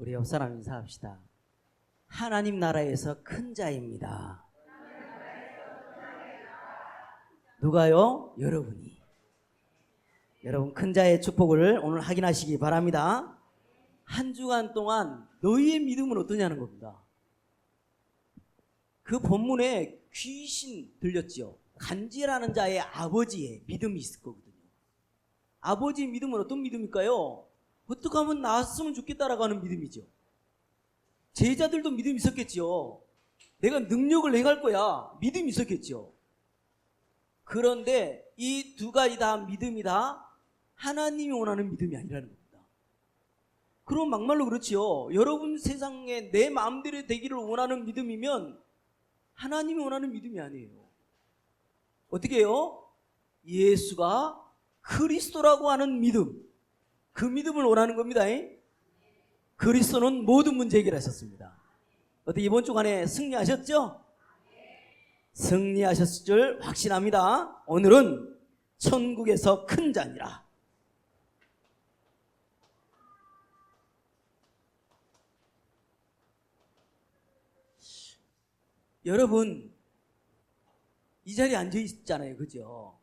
우리 옆 사람 인사합시다. 하나님 나라에서 큰 자입니다. 누가요? 여러분이. 여러분 큰 자의 축복을 오늘 확인하시기 바랍니다. 한 주간 동안 너희의 믿음은 어떠냐는 겁니다. 그 본문에 귀신 들렸지요. 간지라는 자의 아버지의 믿음이 있을 거거든요. 아버지의 믿음은 어떤 믿음일까요? 어떻게 하면 나았으면 좋겠다라고 하는 믿음이죠. 제자들도 믿음이 있었겠지요. 내가 능력을 행할 거야. 믿음이 있었겠죠. 그런데 이 두 가지 다 믿음이다. 하나님이 원하는 믿음이 아니라는 겁니다. 그럼 막말로 그렇지요. 여러분 세상에 내 마음대로 되기를 원하는 믿음이면 하나님이 원하는 믿음이 아니에요. 어떻게 해요? 예수가 그리스도라고 하는 믿음, 그 믿음을 원하는 겁니다. 그리스도는 모든 문제 해결하셨습니다. 어떻게 이번 주간에 승리하셨죠? 승리하셨을 줄 확신합니다. 오늘은 천국에서 큰 자니라. 여러분 이 자리에 앉아 있잖아요. 그죠?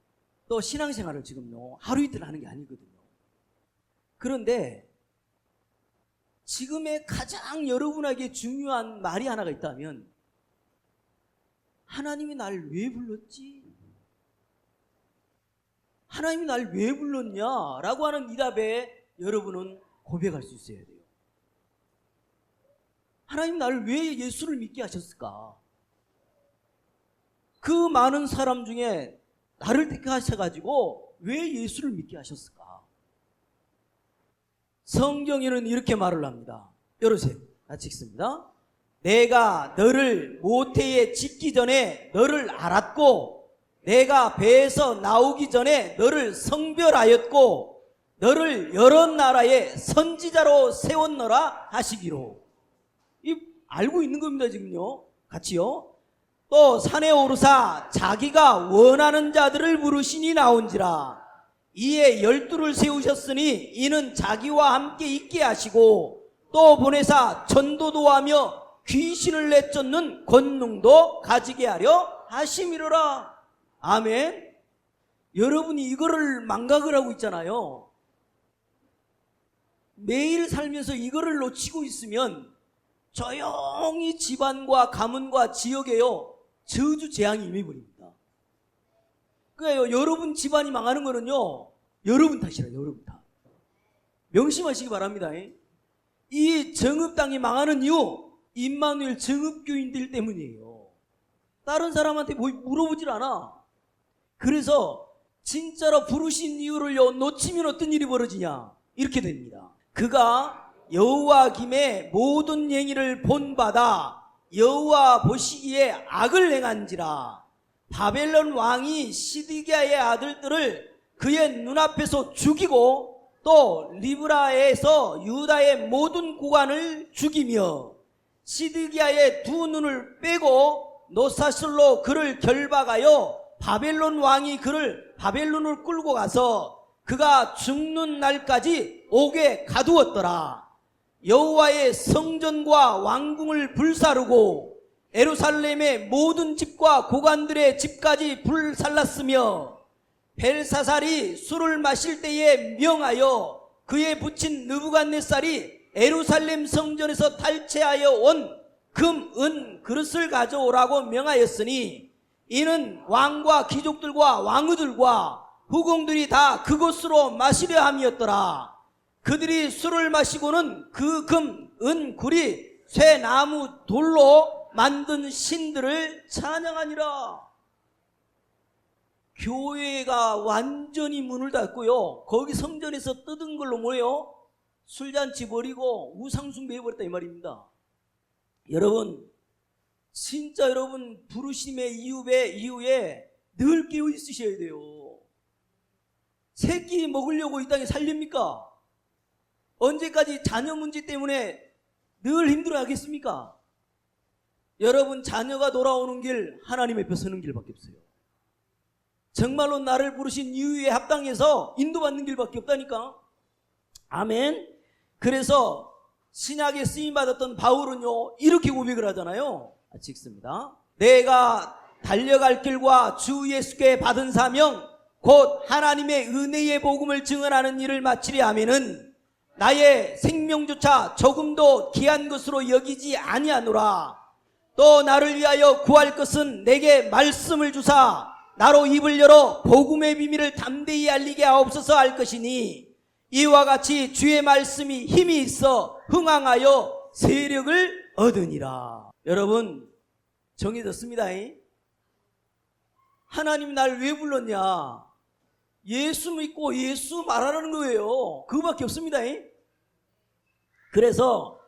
또 신앙생활을 지금요 하루 이틀 하는 게 아니거든요. 그런데 지금의 가장 여러분에게 중요한 말이 하나가 있다면 하나님이 날 왜 불렀지? 하나님이 날 왜 불렀냐라고 하는 이 답에 여러분은 고백할 수 있어야 돼요. 하나님 나를 왜 예수를 믿게 하셨을까? 그 많은 사람 중에 나를 택하셔가지고 왜 예수를 믿게 하셨을까? 성경에는 이렇게 말을 합니다. 열으세요. 같이 읽습니다. 내가 너를 모태에 짓기 전에 너를 알았고 내가 배에서 나오기 전에 너를 성별하였고 너를 여러 나라의 선지자로 세웠노라 하시기로. 이 알고 있는 겁니다. 지금요 같이요. 또 산에 오르사 자기가 원하는 자들을 부르시니 나온지라. 이에 12를 세우셨으니 이는 자기와 함께 있게 하시고 또 보내사 전도도 하며 귀신을 내쫓는 권능도 가지게 하려 하심이로라. 아멘. 여러분이 이거를 망각을 하고 있잖아요. 매일 살면서 이거를 놓치고 있으면 조용히 집안과 가문과 지역에요 저주 재앙이 임해버립니다. 그러니까 여러분 집안이 망하는 거는요 여러분 탓이라. 여러분 탓. 명심하시기 바랍니다. 이 정읍당이 망하는 이유 임마누엘 정읍교인들 때문이에요. 다른 사람한테 뭐 물어보질 않아. 그래서 진짜로 부르신 이유를요 놓치면 어떤 일이 벌어지냐 이렇게 됩니다. 그가 여호와 김에 모든 행위를 본받아 여호와 보시기에 악을 행한지라. 바벨론 왕이 시드기야의 아들들을 그의 눈앞에서 죽이고 또 리브라에서 유다의 모든 고관을 죽이며 시드기야의 두 눈을 빼고 노사슬로 그를 결박하여 바벨론 왕이 그를 바벨론을 끌고 가서 그가 죽는 날까지 옥에 가두었더라. 여호와의 성전과 왕궁을 불사르고 예루살렘의 모든 집과 고관들의 집까지 불살랐으며 벨사살이 술을 마실 때에 명하여 그에 붙인 느부갓네살이 예루살렘 성전에서 탈취하여 온 금, 은 그릇을 가져오라고 명하였으니 이는 왕과 귀족들과 왕후들과 후궁들이 다 그곳으로 마시려 함이었더라. 그들이 술을 마시고는 그 금, 은, 굴이 쇠나무 돌로 만든 신들을 찬양하니라. 교회가 완전히 문을 닫고요 거기 성전에서 뜯은 걸로 뭐예요? 술잔치 버리고 우상숭배 해버렸다 이 말입니다. 여러분 진짜 여러분 부르심의 이후에 늘 깨어 있으셔야 돼요. 새끼 먹으려고 이 땅에 살립니까? 언제까지 자녀 문제 때문에 늘 힘들어 하겠습니까? 여러분 자녀가 돌아오는 길 하나님 앞에 서는 길밖에 없어요. 정말로 나를 부르신 이유에 합당해서 인도받는 길밖에 없다니까. 아멘. 그래서 신약에 쓰임받았던 바울은요 이렇게 고백을 하잖아요. 읽습니다. 내가 달려갈 길과 주 예수께 받은 사명 곧 하나님의 은혜의 복음을 증언하는 일을 마치려 하면은 나의 생명조차 조금도 귀한 것으로 여기지 아니하노라. 또 나를 위하여 구할 것은 내게 말씀을 주사 나로 입을 열어 복음의 비밀을 담대히 알리게 하옵소서 할 것이니 이와 같이 주의 말씀이 힘이 있어 흥황하여 세력을 얻으니라. 여러분 정해졌습니다. 하나님 날 왜 불렀냐? 예수 믿고 예수 말하라는 거예요. 그거밖에 없습니다. 그래서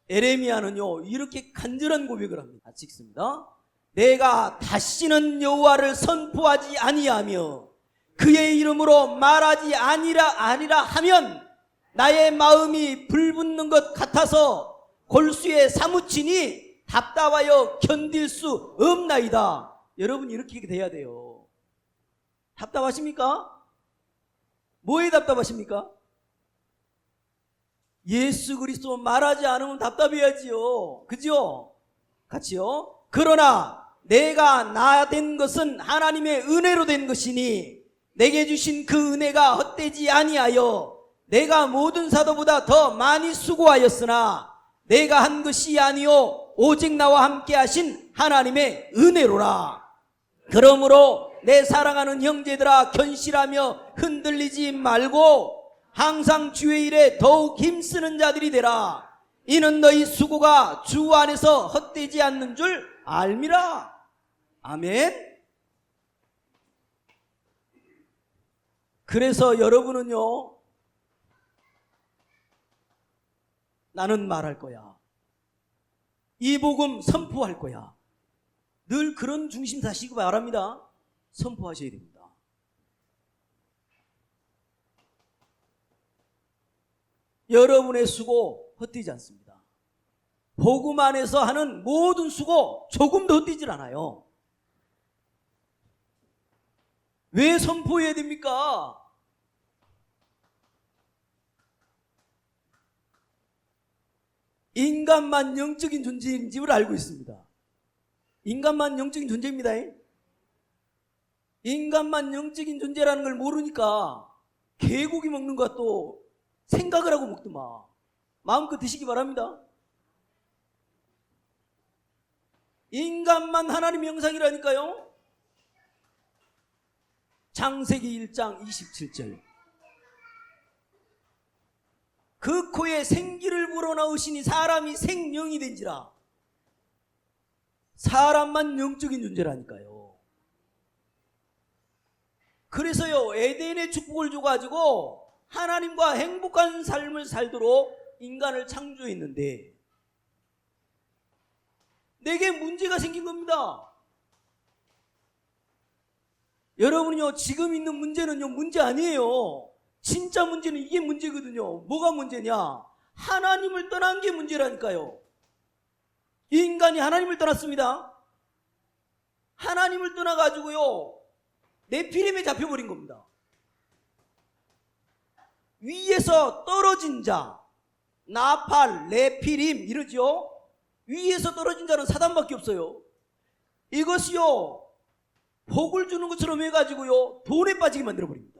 에레미야는요 이렇게 간절한 고백을 합니다. 읽습니다. 내가 다시는 여호와를 선포하지 아니하며 그의 이름으로 말하지 아니라 하면 나의 마음이 불붙는 것 같아서 골수에 사무치니 답답하여 견딜 수 없나이다. 여러분 이렇게 돼야 돼요. 답답하십니까? 뭐에 답답하십니까? 예수 그리스도 말하지 않으면 답답해야지요. 그죠? 같이요. 그러나 내가 나 된 것은 하나님의 은혜로 된 것이니 내게 주신 그 은혜가 헛되지 아니하여 내가 모든 사도보다 더 많이 수고하였으나 내가 한 것이 아니요 오직 나와 함께 하신 하나님의 은혜로라. 그러므로 내 사랑하는 형제들아 견실하며 흔들리지 말고 항상 주의 일에 더욱 힘쓰는 자들이 되라. 이는 너희 수고가 주 안에서 헛되지 않는 줄 알미라. 아멘. 그래서 여러분은요 나는 말할 거야. 이 복음 선포할 거야. 늘 그런 중심 사시기 바랍니다. 선포하셔야 됩니다. 여러분의 수고 헛되지 않습니다. 복음 안에서 하는 모든 수고 조금도 헛되질 않아요. 왜 선포해야 됩니까? 인간만 영적인 존재인 줄 알고 있습니다. 인간만 영적인 존재입니다. 인간만 영적인 존재라는 걸 모르니까 개고기 먹는 것도 생각을 하고 먹더만. 마음껏 드시기 바랍니다. 인간만 하나님의 형상이라니까요. 창세기 1장 27절. 그 코에 생기를 불어넣으시니 사람이 생명이 된지라. 사람만 영적인 존재라니까요. 그래서요 에덴의 축복을 줘가지고 하나님과 행복한 삶을 살도록 인간을 창조했는데 내게 문제가 생긴 겁니다. 여러분요 지금 있는 문제는요 문제 아니에요. 진짜 문제는 이게 문제거든요. 뭐가 문제냐? 하나님을 떠난 게 문제라니까요. 인간이 하나님을 떠났습니다. 하나님을 떠나가지고요 네피림에 잡혀버린 겁니다. 위에서 떨어진 자, 나팔, 네피림 이러죠. 위에서 떨어진 자는 사단밖에 없어요. 이것이요 복을 주는 것처럼 해가지고요 돈에 빠지게 만들어버립니다.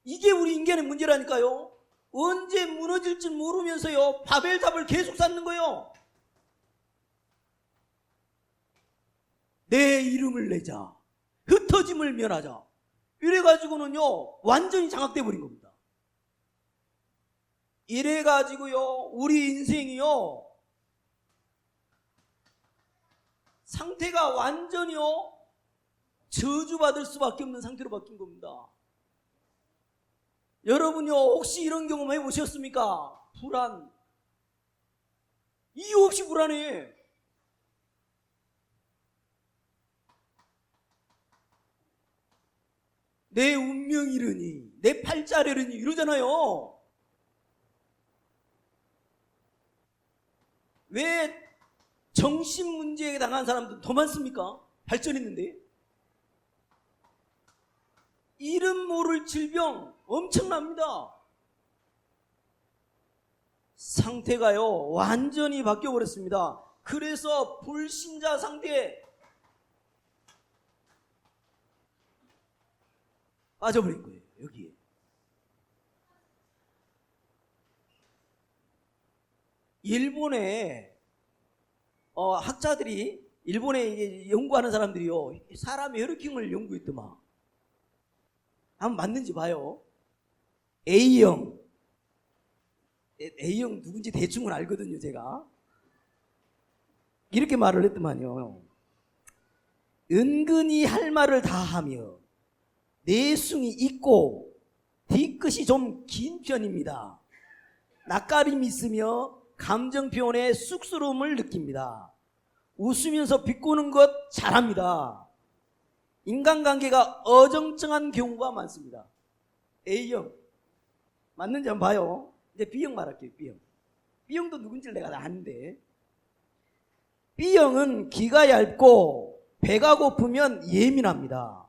이게 우리 인간의 문제라니까요. 언제 무너질지 모르면서요 바벨탑을 계속 쌓는 거예요. 내 이름을 내자, 흩어짐을 면하자, 이래가지고는요 완전히 장악돼 버린 겁니다. 이래가지고요 우리 인생이요 상태가 완전히요 저주받을 수밖에 없는 상태로 바뀐 겁니다. 여러분요 혹시 이런 경험 해보셨습니까? 불안, 이유 없이 불안해. 내 운명이려니, 내 팔자려니 이러잖아요. 왜 정신 문제에 당한 사람들 더 많습니까? 발전했는데. 이름 모를 질병 엄청납니다. 상태가요 완전히 바뀌어 버렸습니다. 그래서 불신자 상태에 빠져버린 거예요. 여기에 일본의 학자들이, 일본에 연구하는 사람들이요 사람의 혈액형을 연구했더만. 한번 맞는지 봐요. A형 누군지 대충은 알거든요. 제가 이렇게 말을 했더만요. 은근히 할 말을 다 하며 내숭이 있고 뒤끝이 좀 긴 편입니다. 낯가림이 있으며 감정 표현에 쑥스러움을 느낍니다. 웃으면서 비꼬는 것 잘합니다. 인간관계가 어정쩡한 경우가 많습니다. A형 맞는지 한번 봐요. 이제 B형 말할게요. B형도 누군지 내가 다 아는데, B형은 귀가 얇고 배가 고프면 예민합니다.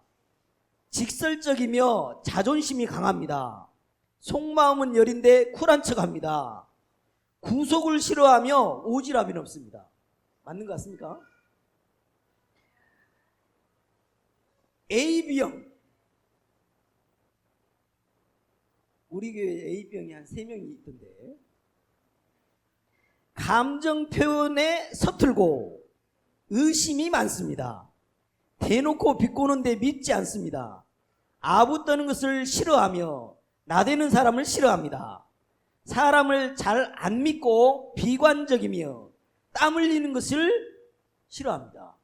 직설적이며 자존심이 강합니다. 속마음은 여린데 쿨한 척합니다. 구속을 싫어하며 오지랖이 없습니다. 맞는 것 같습니까? AB형, 우리 교회에 AB형이 한 3명이 있던데, 감정 표현에 서툴고 의심이 많습니다. 대놓고 비꼬는데 믿지 않습니다. 아부 떠는 것을 싫어하며 나대는 사람을 싫어합니다. 사람을 잘 안 믿고 비관적이며 땀 흘리는 것을 싫어합니다.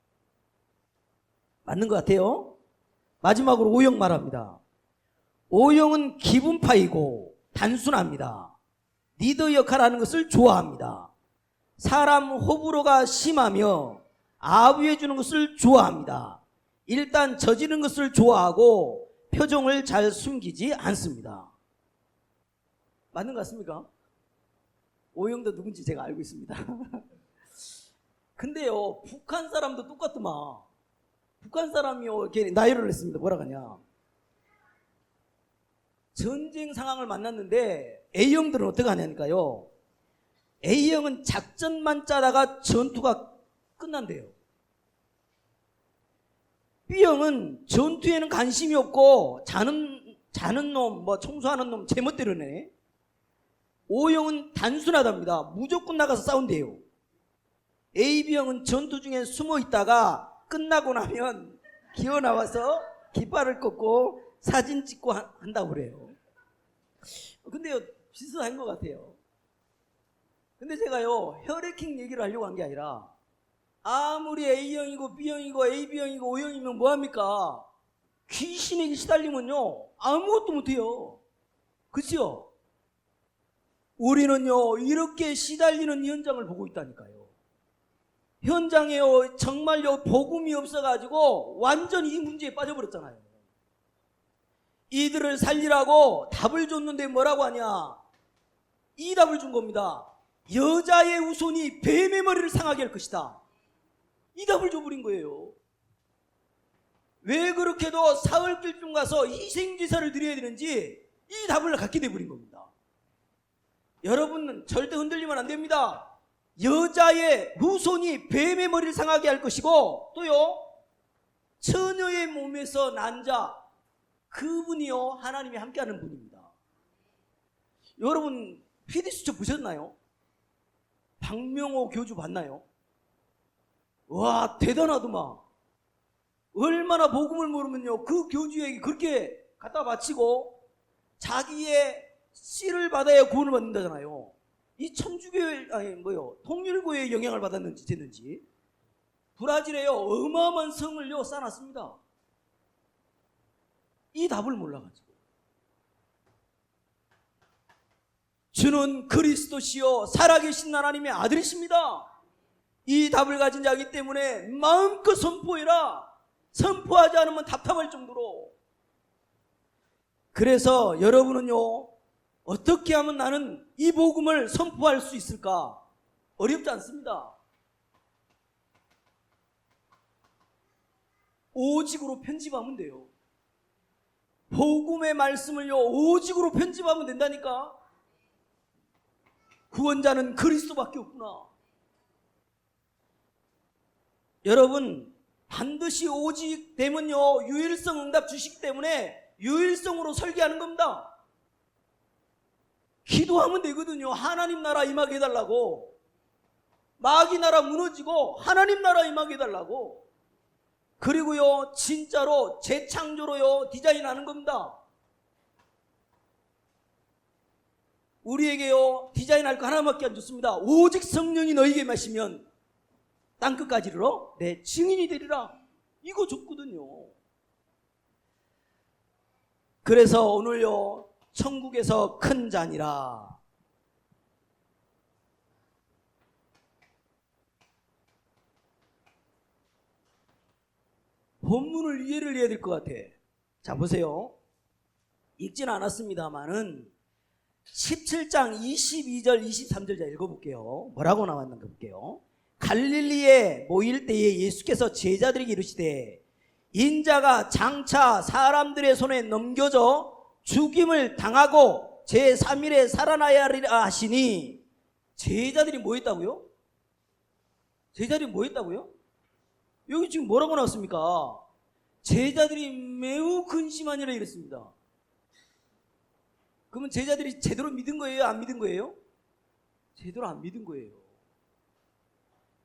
맞는 것 같아요. 마지막으로 O형 말합니다. O형은 기분파이고 단순합니다. 리더 역할하는 것을 좋아합니다. 사람 호불호가 심하며 아부해주는 것을 좋아합니다. 일단 저지른 것을 좋아하고 표정을 잘 숨기지 않습니다. 맞는 것 같습니까? O형도 누군지 제가 알고 있습니다. 근데요 북한 사람도 똑같더만. 북한 사람이요 이렇게 나열을 했습니다. 뭐라 하냐, 전쟁 상황을 만났는데 A형들은 어떻게 하냐니까요, A형은 작전만 짜다가 전투가 끝난대요. B형은 전투에는 관심이 없고 자는 놈, 청소하는 놈 제멋대로네. O형은 단순하답니다. 무조건 나가서 싸운대요. AB형은 전투 중에 숨어 있다가 끝나고 나면 기어 나와서 깃발을 꽂고 사진 찍고 한다고 그래요. 근데요 비슷한 것 같아요. 근데 제가요 혈액형 얘기를 하려고 한 게 아니라, 아무리 A형이고 B형이고 AB형이고 O형이면 뭐합니까? 귀신에게 시달리면요 아무것도 못해요. 그치요? 우리는요 이렇게 시달리는 현장을 보고 있다니까요. 현장에요 정말요 복음이 없어가지고 완전히 이 문제에 빠져버렸잖아요. 이들을 살리라고 답을 줬는데 뭐라고 하냐, 이 답을 준 겁니다. 여자의 후손이 뱀의 머리를 상하게 할 것이다. 이 답을 줘버린 거예요. 왜 그렇게도 사흘길쯤 가서 희생제사를 드려야 되는지 이 답을 갖게 돼버린 겁니다. 여러분은 절대 흔들리면 안 됩니다. 여자의 후손이 뱀의 머리를 상하게 할 것이고, 또요 처녀의 몸에서 난 자, 그분이요 하나님이 함께하는 분입니다. 여러분 PD수첩 보셨나요? 박명호 교주 봤나요? 와 대단하더만. 얼마나 복음을 모르면요 그 교주에게 그렇게 갖다 바치고 자기의 씨를 받아야 구원을 받는다잖아요. 이 천주교회 통일교회의 영향을 받았는지 됐는지 브라질에요 어마어마한 성을요 쌓아놨습니다. 이 답을 몰라가지고, 주는 그리스도시요 살아계신 하나님의 아들이십니다. 이 답을 가진 자이기 때문에 마음껏 선포해라. 선포하지 않으면 답답할 정도로. 그래서 여러분은요 어떻게 하면 나는 이 복음을 선포할 수 있을까? 어렵지 않습니다. 오직으로 편집하면 돼요. 복음의 말씀을요 오직으로 편집하면 된다니까. 구원자는 그리스도밖에 없구나. 여러분, 반드시 오직 되면요, 유일성 응답 주시기 때문에 유일성으로 설계하는 겁니다. 기도하면 되거든요. 하나님 나라 임하게 해달라고. 마귀 나라 무너지고 하나님 나라 임하게 해달라고. 그리고요, 진짜로 재창조로요, 디자인하는 겁니다. 우리에게요, 디자인할 거 하나밖에 안 줬습니다. 오직 성령이 너에게 마시면 땅끝까지 이르러 내 증인이 되리라. 이거 줬거든요. 그래서 오늘요, 천국에서 큰 잔이라. 본문을 이해를 해야 될 것 같아. 자, 보세요. 읽진 않았습니다만은 17장 22절 23절 자 읽어볼게요. 뭐라고 나왔는가 볼게요. 갈릴리에 모일 때에 예수께서 제자들에게 이르시되 인자가 장차 사람들의 손에 넘겨져 죽임을 당하고 제3일에 살아나야 하리라 하시니. 제자들이 뭐 했다고요? 제자들이 뭐 했다고요? 여기 지금 뭐라고 나왔습니까? 제자들이 매우 근심하니라 이랬습니다. 그러면 제자들이 제대로 믿은 거예요? 안 믿은 거예요? 제대로 안 믿은 거예요.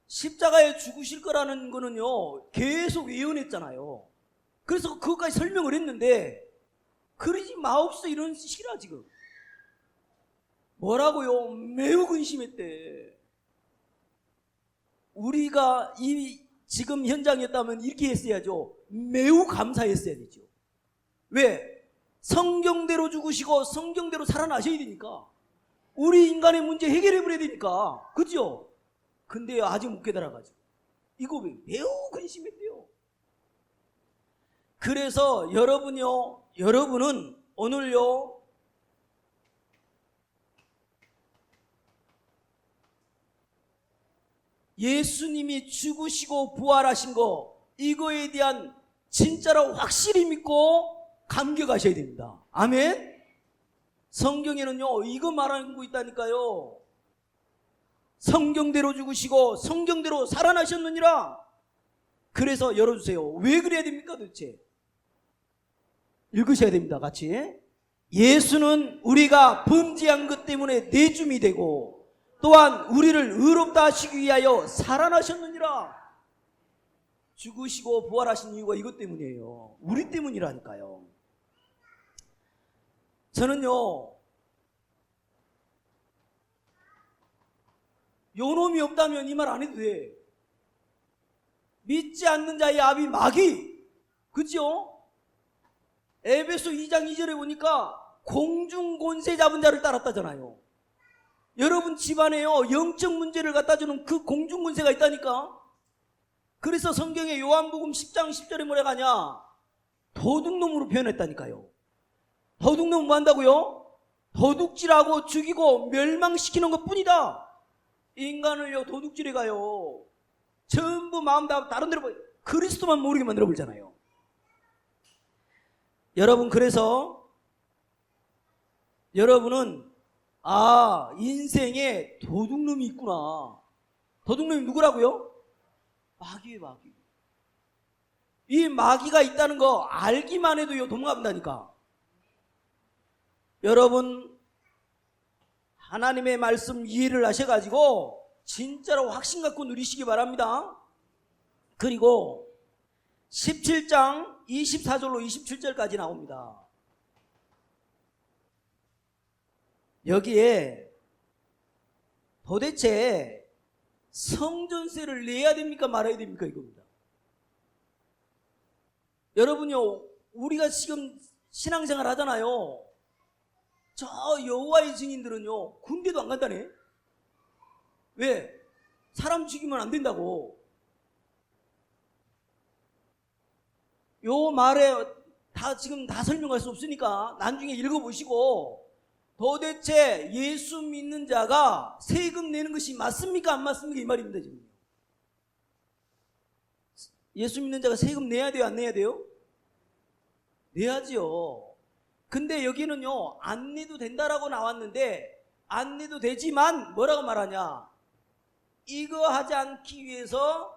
십자가에 죽으실 거라는 거는요, 계속 예언했잖아요. 그래서 그것까지 설명을 했는데, 그러지 마옵소 이런 식이라 지금. 뭐라고요? 매우 근심했대. 우리가 이 지금 현장이었다면 이렇게 했어야죠. 매우 감사했어야 되죠. 왜? 성경대로 죽으시고 성경대로 살아나셔야 되니까. 우리 인간의 문제 해결해 버려야 되니까. 그죠? 근데 아직 못 깨달아가지고 이거 왜 매우 근심했대요. 그래서 여러분은 오늘요, 예수님이 죽으시고 부활하신 거, 이거에 대한 진짜로 확실히 믿고 감격하셔야 됩니다. 아멘? 성경에는요, 이거 말하고 있다니까요. 성경대로 죽으시고 성경대로 살아나셨느니라. 그래서 열어주세요. 왜 그래야 됩니까 도대체? 읽으셔야 됩니다. 같이. 예수는 우리가 범죄한 것 때문에 내줌이 되고 또한 우리를 의롭다 하시기 위하여 살아나셨느니라. 죽으시고 부활하신 이유가 이것 때문이에요. 우리 때문이라니까요. 저는요, 요놈이 없다면 이 말 안 해도 돼. 믿지 않는 자의 압이 마귀. 그죠? 에베소 2장 2절에 보니까 공중권세 잡은 자를 따랐다잖아요. 여러분 집안에요, 영적 문제를 갖다 주는 그 공중권세가 있다니까. 그래서 성경에 요한복음 10장 10절에 뭐라 하냐? 도둑놈으로 표현했다니까요. 도둑놈은 뭐 한다고요? 도둑질하고 죽이고 멸망시키는 것 뿐이다. 인간을요, 도둑질해 가요. 전부 마음 다 다른 데로 그리스도만 모르게 만들어 버리잖아요. 여러분, 그래서 여러분은 인생에 도둑놈이 있구나. 도둑놈이 누구라고요? 마귀예요, 마귀. 이 마귀가 있다는 거 알기만 해도요, 도망간다니까. 여러분, 하나님의 말씀 이해를 하셔가지고 진짜로 확신 갖고 누리시기 바랍니다. 그리고 17장 24절로 27절까지 나옵니다. 여기에 도대체 성전세를 내야 됩니까 말아야 됩니까 이겁니다. 여러분요, 우리가 지금 신앙생활 하잖아요. 저 여호와의 증인들은요, 군대도 안 간다네. 왜? 사람 죽이면 안 된다고. 요 말에 지금 다 설명할 수 없으니까 나중에 읽어보시고, 도대체 예수 믿는 자가 세금 내는 것이 맞습니까 안 맞습니까 이 말입니다. 지금 예수 믿는 자가 세금 내야 돼요 안 내야 돼요? 내야지요. 근데 여기는요, 안 내도 된다라고 나왔는데 안 내도 되지만 뭐라고 말하냐? 이거 하지 않기 위해서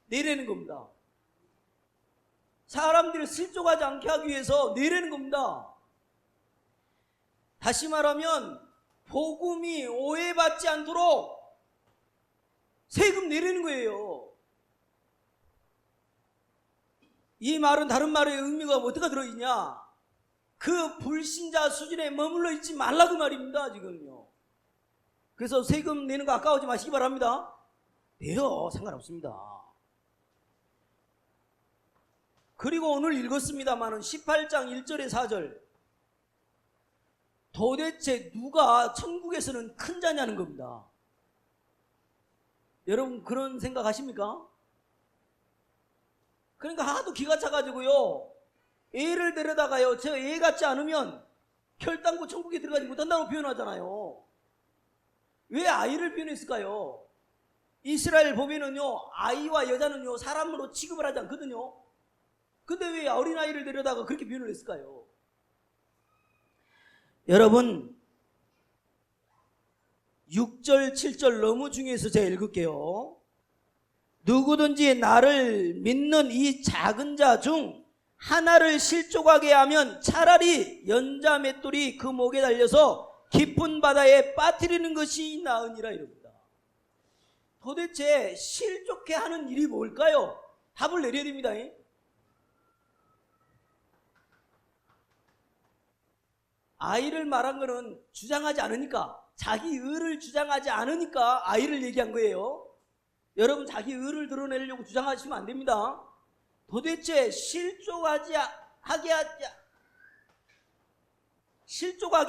내라는 겁니다. 사람들을 실족하지 않게 하기 위해서 내라는 겁니다. 다시 말하면 복음이 오해받지 않도록 세금 내라는 거예요. 이 말은 다른 말의 의미가 어떻게 들어있냐? 그 불신자 수준에 머물러 있지 말라 그 말입니다. 지금요. 그래서 세금 내는 거 아까워하지 마시기 바랍니다. 내요. 상관없습니다. 그리고 오늘 읽었습니다마는 18장 1절에 4절, 도대체 누가 천국에서는 큰 자냐는 겁니다. 여러분 그런 생각 하십니까? 그러니까 하도 기가 차가지고요, 애를 데려다가요, 저 애 같지 않으면 혈당고 천국에 들어가지 못한다고 표현하잖아요. 왜 아이를 표현했을까요? 이스라엘 보면은요, 아이와 여자는요 사람으로 취급을 하지 않거든요. 근데 왜 어린아이를 데려다가 그렇게 표현을 했을까요? 여러분 6절 7절 너무 중요해서 제가 읽을게요. 누구든지 나를 믿는 이 작은 자 중 하나를 실족하게 하면 차라리 연자 맷돌이 그 목에 달려서 깊은 바다에 빠뜨리는 것이 나으니라 이럽니다. 도대체 실족해 하는 일이 뭘까요? 답을 내려야 됩니다. 아이를 말한 거는 주장하지 않으니까, 자기 의를 주장하지 않으니까 아이를 얘기한 거예요. 여러분 자기 의를 드러내려고 주장하시면 안 됩니다. 도대체 실족하게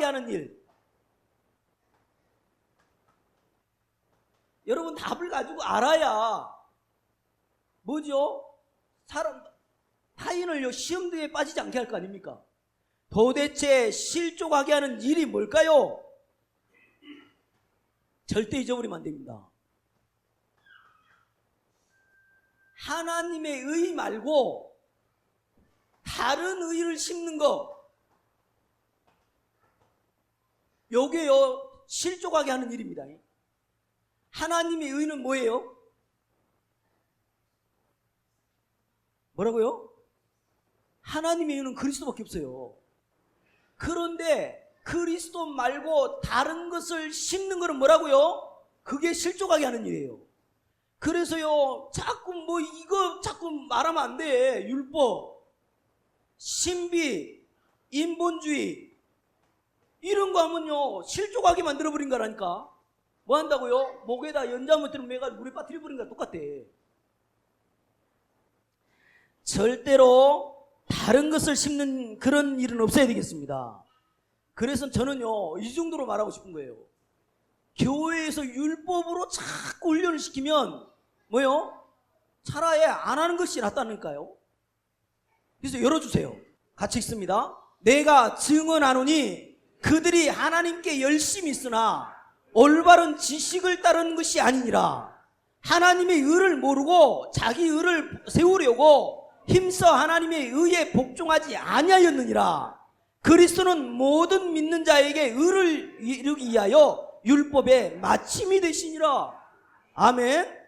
하는 일, 여러분 답을 가지고 알아야 뭐죠? 사람 타인을요 시험 등에 빠지지 않게 할 거 아닙니까? 도대체 실족하게 하는 일이 뭘까요? 절대 잊어버리면 안 됩니다. 하나님의 의 말고 다른 의를 심는 거, 요게요 실족하게 하는 일입니다. 하나님의 의는 뭐예요? 뭐라고요? 하나님의 의는 그리스도밖에 없어요. 그런데 그리스도 말고 다른 것을 심는 것은 뭐라고요? 그게 실족하게 하는 일이에요. 그래서요 자꾸 뭐 이거 자꾸 말하면 안 돼. 율법, 신비, 인본주의 이런 거 하면요 실족하게 만들어버린 거라니까. 뭐 한다고요? 목에다 연자못들을 매가지고 물에 빠뜨려버린 거랑 똑같아. 절대로 다른 것을 심는 그런 일은 없어야 되겠습니다. 그래서 저는요 이 정도로 말하고 싶은 거예요. 교회에서 율법으로 자꾸 훈련을 시키면 뭐요? 차라리 안 하는 것이 낫다니까요. 그래서 열어주세요. 같이 읽습니다. 내가 증언하노니 그들이 하나님께 열심히 있으나 올바른 지식을 따르는 것이 아니니라. 하나님의 의를 모르고 자기 의를 세우려고 힘써 하나님의 의에 복종하지 아니하였느니라. 그리스도는 모든 믿는 자에게 의를 이루기 위하여 율법의 마침이 되시니라. 아멘.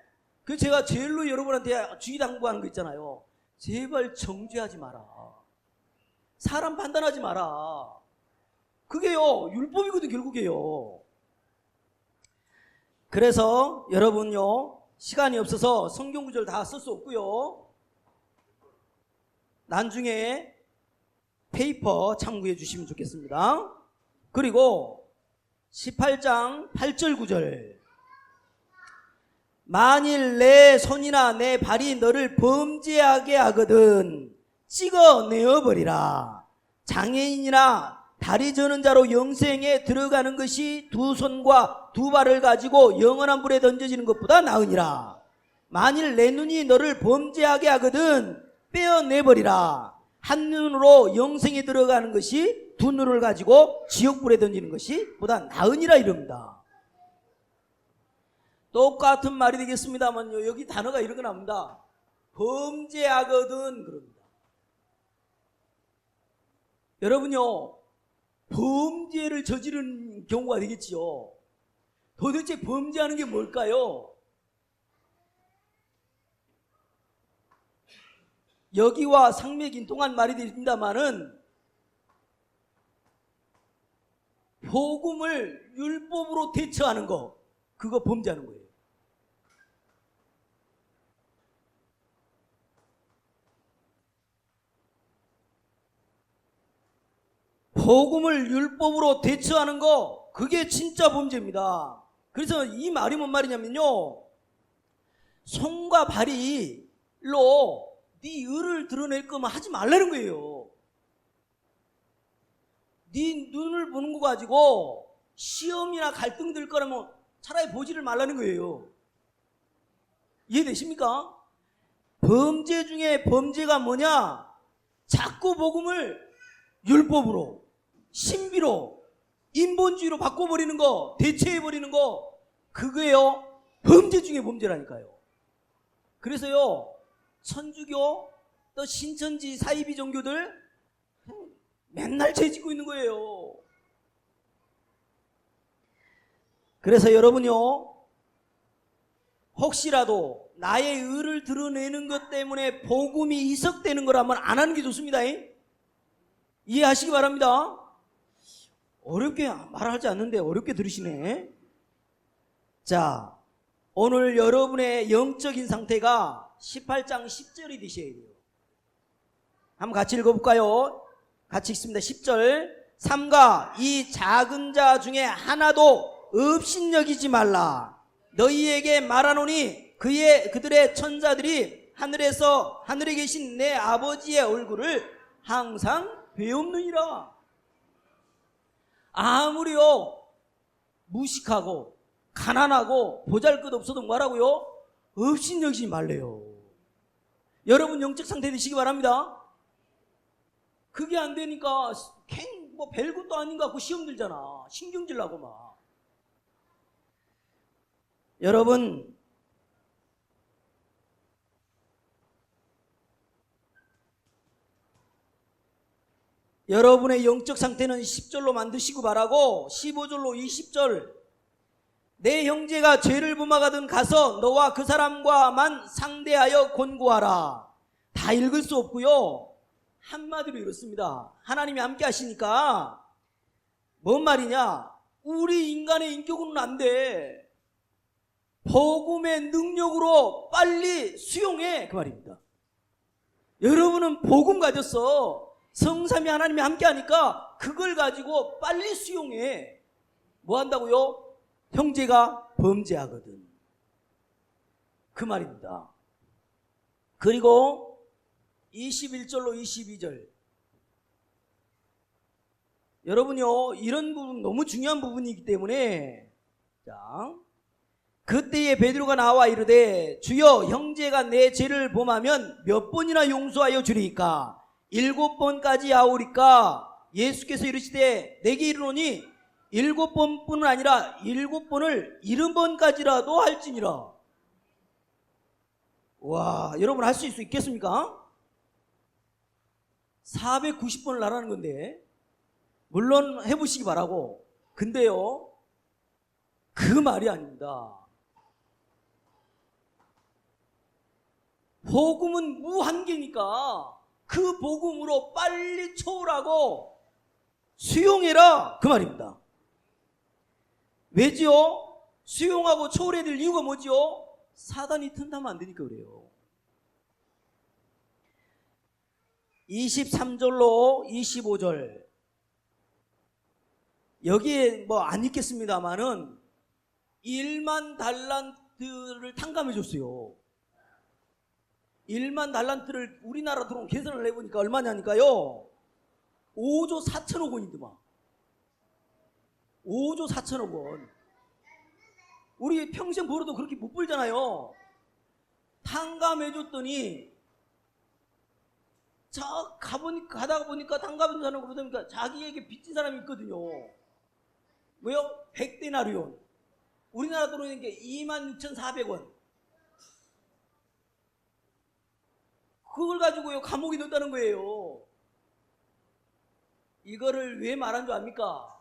그 제가 제일로 여러분한테 주의당부하는 거 있잖아요. 제발 정죄하지 마라. 사람 판단하지 마라. 그게요 율법이거든 결국에요. 그래서 여러분요 시간이 없어서 성경 구절 다 쓸 수 없고요, 나중에 페이퍼 참고해 주시면 좋겠습니다. 그리고 18장 8절 9절, 만일 내 손이나 내 발이 너를 범죄하게 하거든 찍어내어버리라. 장애인이나 다리 저는 자로 영생에 들어가는 것이 두 손과 두 발을 가지고 영원한 불에 던져지는 것보다 나으니라. 만일 내 눈이 너를 범죄하게 하거든 빼어내버리라. 한 눈으로 영생에 들어가는 것이 두 눈을 가지고 지옥불에 던지는 것이 보다 나으니라 이럽니다. 똑같은 말이 되겠습니다만요, 여기 단어가 이렇게 나옵니다. 범죄하거든 그럽니다. 여러분요 범죄를 저지른 경우가 되겠지요. 도대체 범죄하는 게 뭘까요? 여기와 상맥인통한 말이 됩니다마는 복음을 율법으로 대처하는 거, 그거 범죄하는 거예요. 복음을 율법으로 대처하는 거, 그게 진짜 범죄입니다. 그래서 이 말이 뭔 말이냐면요, 손과 발이로 네 의를 드러낼 거면 하지 말라는 거예요. 네 눈을 보는 거 가지고 시험이나 갈등 될 거라면 차라리 보지를 말라는 거예요. 이해되십니까? 범죄 중에 범죄가 뭐냐? 자꾸 복음을 율법으로, 신비로, 인본주의로 바꿔버리는 거, 대체해버리는 거, 그거예요. 범죄 중에 범죄라니까요. 그래서요, 천주교, 또 신천지 사이비 종교들 맨날 죄 짓고 있는 거예요. 그래서 여러분요, 혹시라도 나의 의를 드러내는 것 때문에 복음이 이석되는 거라면 안 하는 게 좋습니다. 이해하시기 바랍니다. 어렵게 말하지 않는데 어렵게 들으시네. 자, 오늘 여러분의 영적인 상태가 18장 10절이 되셔야 돼요. 한번 같이 읽어볼까요? 같이 읽습니다. 10절. 삼가 이 작은 자 중에 하나도 업신여기지 말라. 너희에게 말하노니 그들의 천사들이 하늘에 계신 내 아버지의 얼굴을 항상 배옵느니라. 아무리요 무식하고 가난하고 보잘것없어도 뭐라고요? 업신여기지 말래요. 여러분 영적 상태 되시기 바랍니다. 그게 안 되니까 뭐 별것도 아닌 것 같고 시험 들잖아. 신경질 나고 막. 여러분, 여러분의 영적 상태는 10절로 만드시고 바라고 15절로 20절. 내 형제가 죄를 범하거든 가서 너와 그 사람과만 상대하여 권고하라. 다 읽을 수 없고요. 한마디로 이렇습니다. 하나님이 함께 하시니까 뭔 말이냐? 우리 인간의 인격으로는 안 돼. 복음의 능력으로 빨리 수용해, 그 말입니다. 여러분은 복음 가졌어. 성삼위 하나님이 함께 하니까 그걸 가지고 빨리 수용해. 뭐 한다고요? 형제가 범죄하거든, 그 말입니다. 그리고 21절로 22절. 여러분요, 이런 부분 너무 중요한 부분이기 때문에, 자, 그때에 베드로가 나와 이르되 주여 형제가 내 죄를 범하면 몇 번이나 용서하여 주리이까? 7번까지 하오리까? 예수께서 이르시되 내게 이르노니 7번뿐은 아니라 7번을 70번까지라도 할지니라. 와, 여러분 할 수 있겠습니까? 490번을 나라는 건데, 물론 해보시기 바라고. 근데요, 그 말이 아닙니다. 복음은 무한계니까 그 복음으로 빨리 초월하고 수용해라, 그 말입니다. 왜지요? 수용하고 초월해야 될 이유가 뭐지요? 사단이 틈타면 안 되니까 그래요. 23절로 25절. 여기에 뭐 안 읽겠습니다만은 1만 달란트를 탕감해 줬어요. 1만 달란트를 우리나라 들어온 계산을 해보니까 얼마냐니까요. 5조 4천억 원이더만. 5조 4천억 원. 우리 평생 벌어도 그렇게 못 벌잖아요. 탕감해 줬더니, 가다가 보니까 탕감해 사는 거 보니까 자기에게 빚진 사람이 있거든요. 뭐요? 100데나리온. 우리나라 들어오는 게 26,400원. 그걸 가지고요 감옥에 넣었다는 거예요. 이거를 왜 말한 줄 압니까?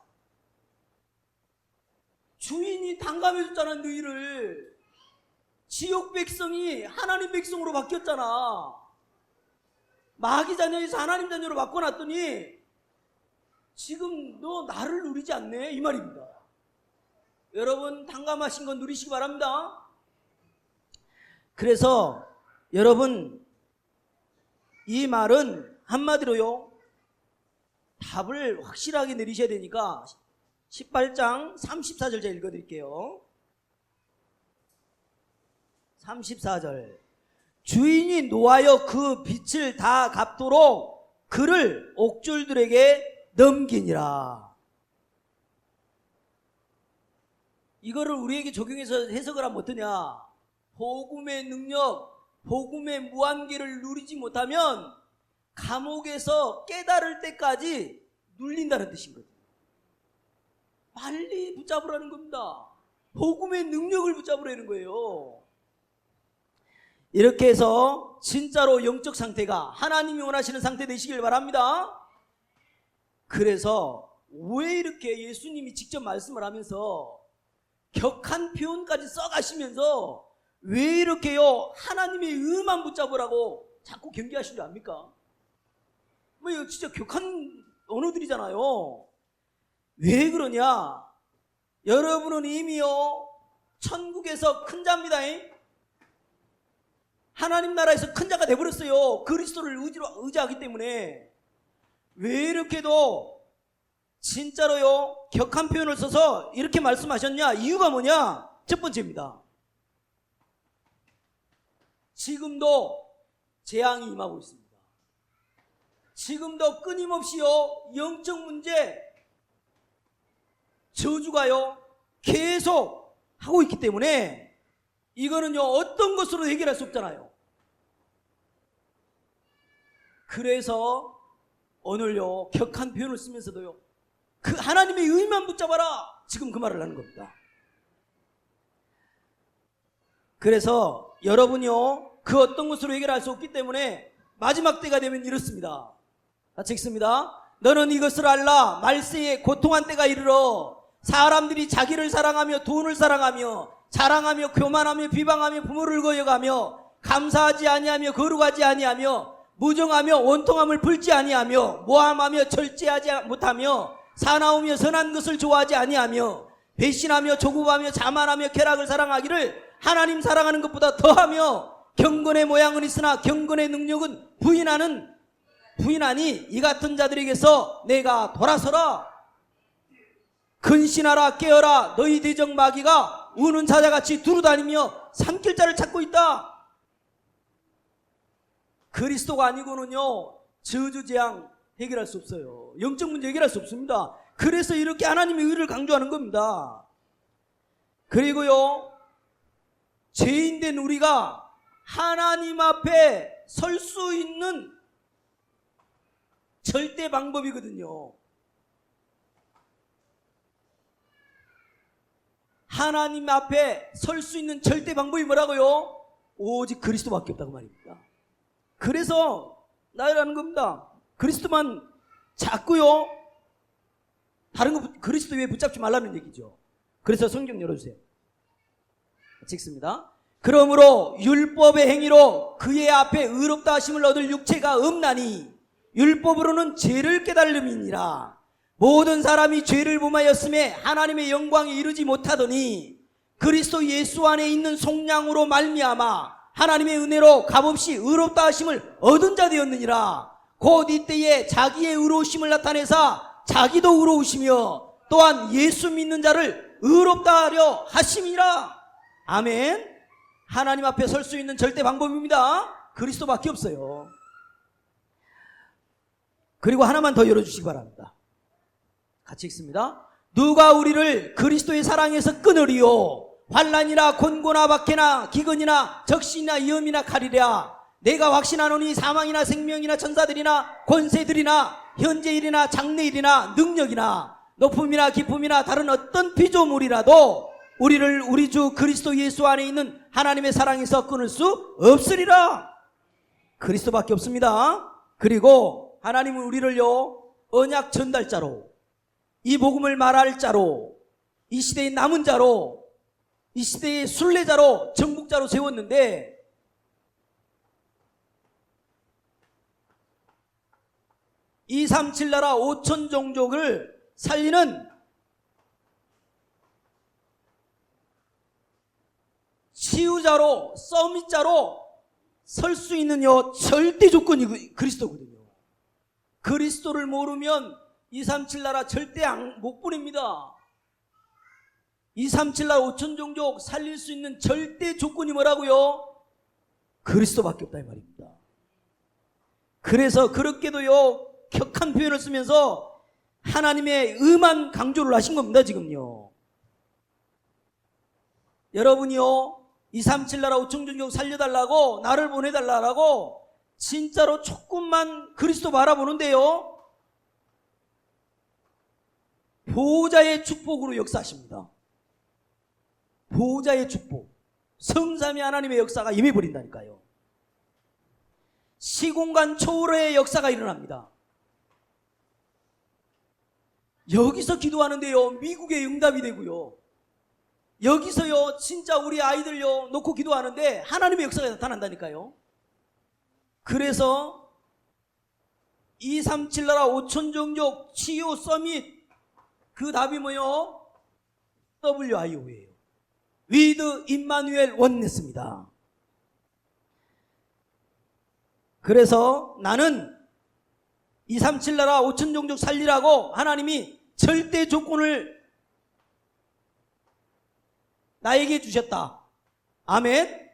주인이 탕감해줬잖아. 너희를. 지옥 백성이 하나님 백성으로 바뀌었잖아. 마귀 자녀에서 하나님 자녀로 바꿔놨더니 지금 너 나를 누리지 않네, 이 말입니다. 여러분, 탕감하신 건 누리시기 바랍니다. 그래서 여러분, 이 말은 한마디로요, 답을 확실하게 내리셔야 되니까 18장 34절 제가 읽어드릴게요. 34절. 주인이 노하여 그 빚을 다 갚도록 그를 옥졸들에게 넘기니라. 이거를 우리에게 적용해서 해석을 하면 어떠냐? 복음의 능력, 복음의 무한계를 누리지 못하면 감옥에서 깨달을 때까지 눌린다는 뜻인 거죠. 빨리 붙잡으라는 겁니다. 복음의 능력을 붙잡으라는 거예요. 이렇게 해서 진짜로 영적 상태가 하나님이 원하시는 상태 되시길 바랍니다. 그래서 왜 이렇게 예수님이 직접 말씀을 하면서 격한 표현까지 써가시면서 왜 이렇게요 하나님의 의만 붙잡으라고 자꾸 경계하신 줄 압니까? 뭐 이거 진짜 격한 언어들이잖아요. 왜 그러냐? 여러분은 이미요 천국에서 큰 자입니다. 하나님 나라에서 큰 자가 되어버렸어요. 그리스도를 의지하기 때문에. 왜 이렇게도 진짜로요 격한 표현을 써서 이렇게 말씀하셨냐? 이유가 뭐냐? 첫 번째입니다. 지금도 재앙이 임하고 있습니다. 지금도 끊임없이요 영적 문제 저주가요 계속 하고 있기 때문에 이거는요 어떤 것으로 해결할 수 없잖아요. 그래서 오늘요 격한 표현을 쓰면서도요 그 하나님의 의만 붙잡아라, 지금 그 말을 하는 겁니다. 그래서 여러분이요 그 어떤 것으로 해결할 수 없기 때문에 마지막 때가 되면 이렇습니다. 같이 읽습니다. 너는 이것을 알라. 말세에 고통한 때가 이르러 사람들이 자기를 사랑하며 돈을 사랑하며 자랑하며 교만하며 비방하며 부모를 거역하며 감사하지 아니하며 거룩하지 아니하며 무정하며 원통함을 풀지 아니하며 모함하며 절제하지 못하며 사나우며 선한 것을 좋아하지 아니하며 배신하며 조급하며 자만하며 쾌락을 사랑하기를 하나님 사랑하는 것보다 더하며 경건의 모양은 있으나 경건의 능력은 부인하니 이 같은 자들에게서 내가 돌아서라. 근신하라 깨어라. 너희 대적 마귀가 우는 사자같이 두루다니며 삼킬 자를 찾고 있다. 그리스도가 아니고는요 저주 재앙 해결할 수 없어요. 영적 문제 해결할 수 없습니다. 그래서 이렇게 하나님의 의를 강조하는 겁니다. 그리고요 죄인된 우리가 하나님 앞에 설 수 있는 절대 방법이거든요. 하나님 앞에 설 수 있는 절대 방법이 뭐라고요? 오직 그리스도밖에 없다고 말입니다. 그래서 나라는 겁니다. 그리스도만 잡고요 다른 거 그리스도 위에 붙잡지 말라는 얘기죠. 그래서 성경 열어주세요. 읽습니다. 그러므로 율법의 행위로 그의 앞에 의롭다 하심을 얻을 육체가 없나니 율법으로는 죄를 깨달음이니라. 모든 사람이 죄를 범하였음에 하나님의 영광에 이르지 못하더니 그리스도 예수 안에 있는 속량으로 말미암아 하나님의 은혜로 값없이 의롭다 하심을 얻은 자 되었느니라. 곧 이때에 자기의 의로우심을 나타내사 자기도 의로우시며 또한 예수 믿는 자를 의롭다 하려 하심이라. 아멘. 하나님 앞에 설 수 있는 절대 방법입니다. 그리스도밖에 없어요. 그리고 하나만 더 열어주시기 바랍니다. 같이 읽습니다. 누가 우리를 그리스도의 사랑에서 끊으리요? 환난이나 곤고나 박해나 기근이나 적신이나 위험이나 칼이랴. 내가 확신하노니 사망이나 생명이나 천사들이나 권세들이나 현재일이나 장래일이나 능력이나 높음이나 깊음이나 다른 어떤 피조물이라도 우리를 우리 주 그리스도 예수 안에 있는 하나님의 사랑에서 끊을 수 없으리라. 그리스도밖에 없습니다. 그리고 하나님은 우리를요 언약 전달자로, 이 복음을 말할 자로, 이 시대의 남은 자로, 이 시대의 순례자로, 정복자로 세웠는데, 237 나라 5천 종족을 살리는 치유자로, 서밋자로 설 수 있는 절대 조건이 그리스도거든요. 그리스도를 모르면 237 나라 절대 못 보냅니다. 237 나라 5천 종족 살릴 수 있는 절대 조건이 뭐라고요? 그리스도밖에 없다 이 말입니다. 그래서 그렇게도요 격한 표현을 쓰면서 하나님의 음한 강조를 하신 겁니다. 지금요 여러분이요 237 나라 5천 종족 살려달라고, 나를 보내달라고 진짜로 조금만 그리스도 바라보는데요 보호자의 축복으로 역사하십니다. 보호자의 축복, 성삼위 하나님의 역사가 임해버린다니까요. 시공간 초월의 역사가 일어납니다. 여기서 기도하는데요 미국의 응답이 되고요, 여기서요 진짜 우리 아이들요 놓고 기도하는데 하나님의 역사가 나타난다니까요. 그래서 237 나라 5천 종족 치유 서밋, 그 답이 뭐요? WIO예요. With Immanuel Oneness입니다. 그래서 나는 237 나라 5천 종족 살리라고 하나님이 절대 조건을 나에게 주셨다. 아멘.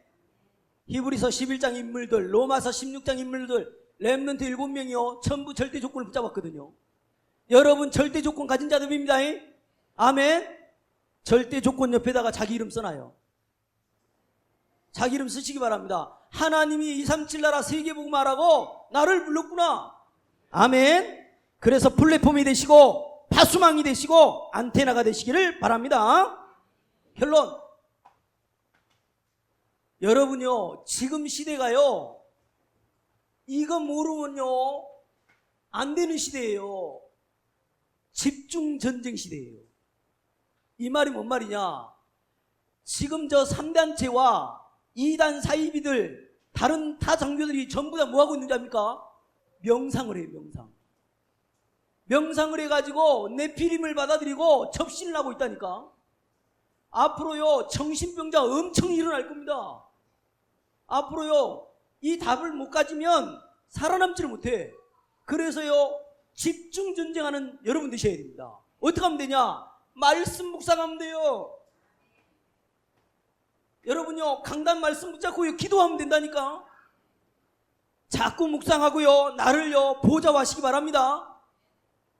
히브리서 11장 인물들, 로마서 16장 인물들, 렘넌트 7명이요 전부 절대 조건을 붙잡았거든요. 여러분 절대 조건 가진 자들입니다. 아멘. 절대 조건 옆에다가 자기 이름 써놔요. 자기 이름 쓰시기 바랍니다. 하나님이 237 나라 세계복음화라고 나를 불렀구나. 아멘. 그래서 플랫폼이 되시고 파수망이 되시고 안테나가 되시기를 바랍니다. 결론, 여러분요 지금 시대가요 이거 모르면요 안 되는 시대예요. 집중전쟁 시대예요. 이 말이 뭔 말이냐, 지금 저 3단체와 2단 사이비들, 다른 타 장교들이 전부 다 뭐하고 있는지 압니까? 명상을 해요. 명상을 해가지고 네피림을 받아들이고 접신을 하고 있다니까. 앞으로요 정신병자 엄청 일어날 겁니다. 앞으로요 이 답을 못 가지면 살아남지를 못해. 그래서요 집중전쟁하는 여러분 되셔야 됩니다. 어떻게 하면 되냐? 말씀 묵상하면 돼요. 여러분요 강단 말씀 붙잡고요 기도하면 된다니까. 자꾸 묵상하고요 나를요 보좌하시기 바랍니다.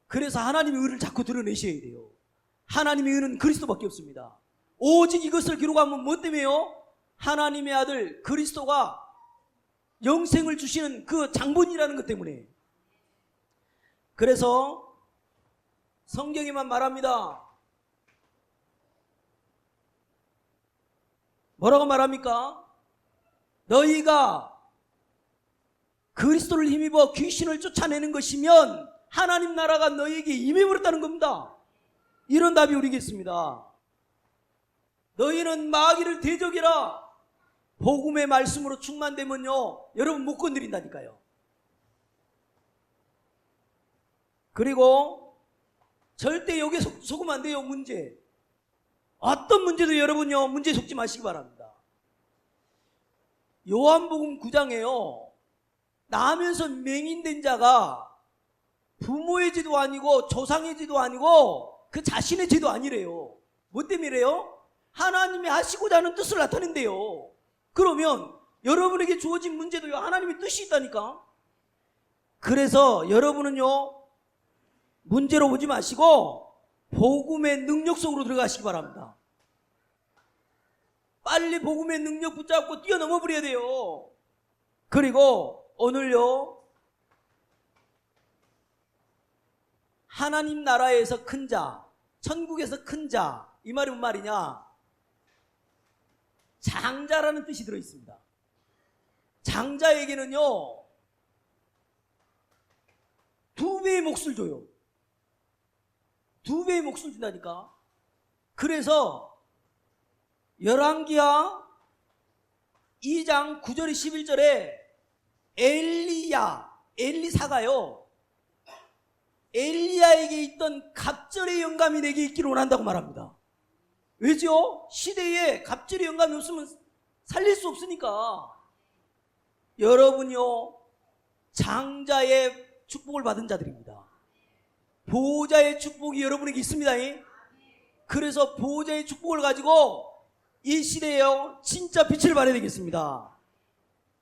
그래서 하나님의 의를 자꾸 드러내셔야 돼요. 하나님의 의는 그리스도밖에 없습니다. 오직 이것을 기록하면 뭐 때문에요? 하나님의 아들 그리스도가 영생을 주시는 그 장본이라는 것 때문에. 그래서 성경에만 말합니다. 뭐라고 말합니까? 너희가 그리스도를 힘입어 귀신을 쫓아내는 것이면 하나님 나라가 너희에게 임해버렸다는 겁니다. 이런 답이 우리에게 있습니다. 너희는 마귀를 대적해라. 복음의 말씀으로 충만되면요 여러분 못 건드린다니까요. 그리고 절대 여기에 속으면 안 돼요. 문제, 어떤 문제도 여러분요 문제에 속지 마시기 바랍니다. 요한복음 9장에요 나면서 맹인된 자가 부모의 죄도 아니고 조상의 죄도 아니고 그 자신의 죄도 아니래요. 뭐 때문이래요? 하나님이 하시고자 하는 뜻을 나타낸대요. 그러면 여러분에게 주어진 문제도요 하나님의 뜻이 있다니까. 그래서 여러분은요 문제로 보지 마시고 복음의 능력 속으로 들어가시기 바랍니다. 빨리 복음의 능력 붙잡고 뛰어넘어 버려야 돼요. 그리고 오늘요 하나님 나라에서 큰 자, 천국에서 큰 자, 이 말이 뭔 말이냐? 장자라는 뜻이 들어있습니다. 장자에게는요 2배의 몫을 줘요. 2배의 몫을 준다니까. 그래서 열왕기하 2장 9절 11절에 엘리사가요, 엘리야에게 있던 갑절의 영감이 내게 있기를 원한다고 말합니다. 왜죠? 시대에 갑절의 영감이 없으면 살릴 수 없으니까. 여러분요, 장자의 축복을 받은 자들입니다. 보호자의 축복이 여러분에게 있습니다. 그래서 보호자의 축복을 가지고 이 시대에요, 진짜 빛을 발해야 되겠습니다.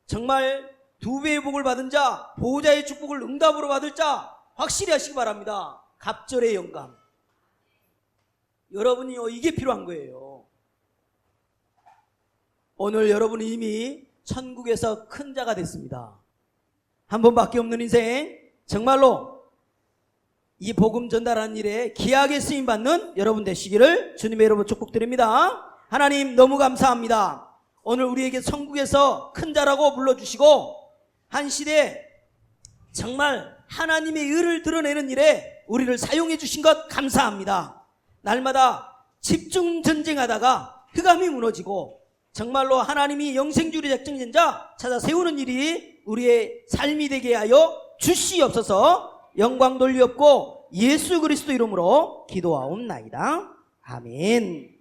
정말 2배의 복을 받은 자, 보호자의 축복을 응답으로 받을 자 확실히 하시기 바랍니다. 갑절의 영감. 여러분이요, 이게 필요한 거예요. 오늘 여러분은 이미 천국에서 큰 자가 됐습니다. 한 번밖에 없는 인생, 정말로 이 복음 전달하는 일에 귀하게 쓰임받는 여러분 되시기를 주님의 이름으로 축복드립니다. 하나님 너무 감사합니다. 오늘 우리에게 천국에서 큰 자라고 불러주시고 한 시대 정말 하나님의 의를 드러내는 일에 우리를 사용해 주신 것 감사합니다. 날마다 집중 전쟁하다가 흑암이 무너지고 정말로 하나님이 영생주의 작정된 자 찾아 세우는 일이 우리의 삶이 되게 하여 주시옵소서. 영광 돌리옵고 예수 그리스도 이름으로 기도하옵나이다. 아멘.